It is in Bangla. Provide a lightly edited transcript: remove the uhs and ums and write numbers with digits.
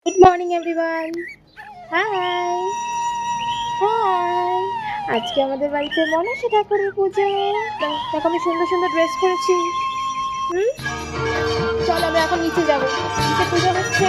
Good morning everyone. High high. আজকে আমাদের বাড়িতে মনসা ঠাকুরের পুজো। দেখো আমি সুন্দর সুন্দর ড্রেস পরেছি। চলো আমরা এখন নিচে যাবো, নিচে পুজো হচ্ছে।